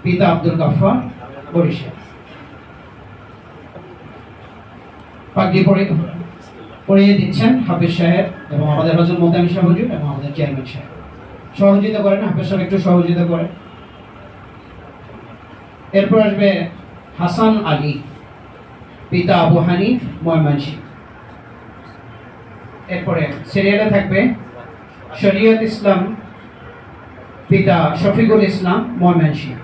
পিতা আব্দুল গাফফার বরিশাল। পাগড়ি পরিয়ে দিচ্ছেন হাফিজ সাহেব এবং আমাদের হযরত মোহতামিম শাহ হুজুর এবং আমাদের চেয়ারম্যান সাহেব। সহযোগিতা করেন, হাফিজ সাহেব একটু সহযোগিতা করেন। এরপর আসবে হাসান আলী, পিতা আবু হানিফ ময়মনসিংহ। এরপরে সিরিয়ালে থাকবে শরীয়ত ইসলাম, পিতা শফিকুল ইসলাম ময়মনসিংহ।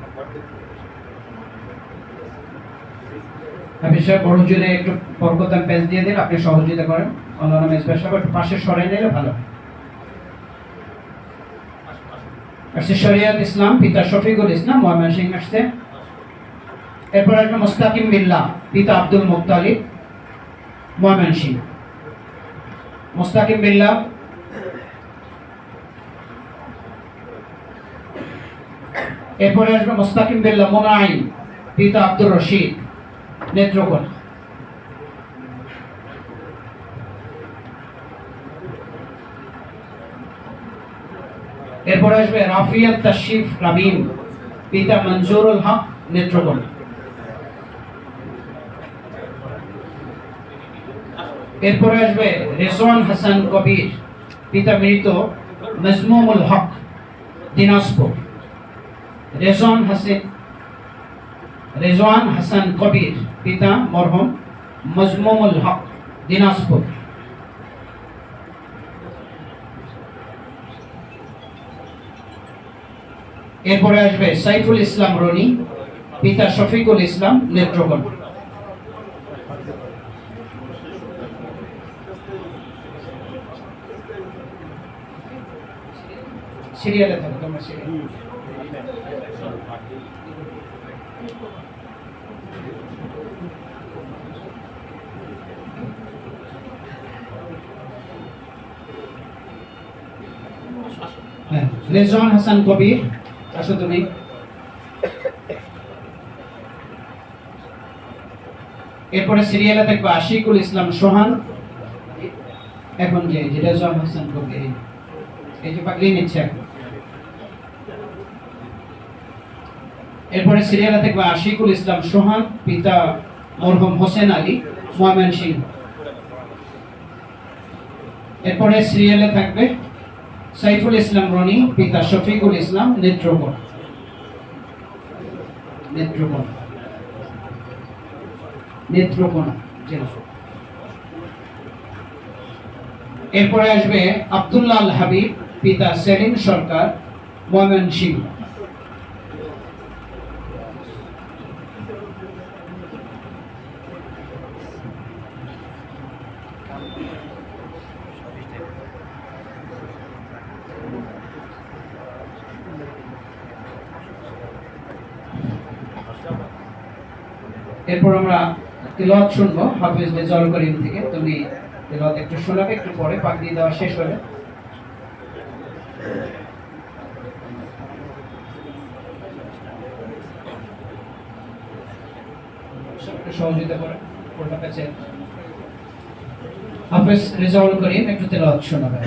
হাফিজ সাহেব বড় জুড়ে একটু বরকতান পেজ দিয়ে দিন, আপনি সহযোগিতা করেন। আল্লাহর নামে স্পেশাল একটু পাশে সরাই নিলে ভালো হয়। আসছে শরীয়ত ইসলাম, পিতা শফিকুল ইসলাম ময়মনসিংহ আসছে। এরপর আসবে মুস্তাকিম বিল্লাহ, পিতা আব্দুল মুত্তালিব ময়মনসিংহ। মুস্তাকিম বিল্লাহ। এরপরে আসবে মুস্তাকিম বিল্লাহ মুনাইম, পিতা আব্দুর রশিদ নেত্রকোনা। এরপরে আসবে রাফিয়াত তাশরিফ রাবিম, পিতা মনজুরুল হক নেত্রকোনা। এরপরে আসবে রেজওয়ান হাসান কবির, পিতা মৃত মজমুমুল হক দিনাজপুর। রেজওয়ান হাসান কবির, পিতা মরহুম মজমুমুল হক দিনাজপুর। এরপরে আসবে সাইফুল ইসলাম রনি, পিতা শফিকুল ইসলাম নেত্রকোনা। সিরিয়ালে থাকবে তোমরা সিরিয়াল। রেজওয়ান হাসান কবির, আসো তুমি। এরপরে সিরিয়ালে থাকবে আশিকুল ইসলাম সোহান। এখন যে রেজওয়ান হাসান কবির এই যে পাগড়ি নিচ্ছে। এরপরে সিরিয়ালে থাকবে আশিকুল ইসলাম সোহান, পিতা মরহুম হোসেন আলী ময়মনসিংহ। এরপরে সিরিয়ালে থাকবে সাইফুল ইসলাম রনি, পিতা শফিকুল ইসলাম নেত্রকোনা। এরপরে আসবে আব্দুল্লাহ আল হাবিব, পিতা সেলিম সরকার ময়মনসিংহ। এরপর আমরা তিলাওয়াত শুনবো হাফেজ রেজাউল করিম থেকে। তুমি তিলাওয়াত একটু শোনাবে, একটু পরে পাগড়ি দেওয়া শেষ হলে সহযোগিতা করে হাফেজ রেজাউল করিম একটু তিলাওয়াত শোনাবে।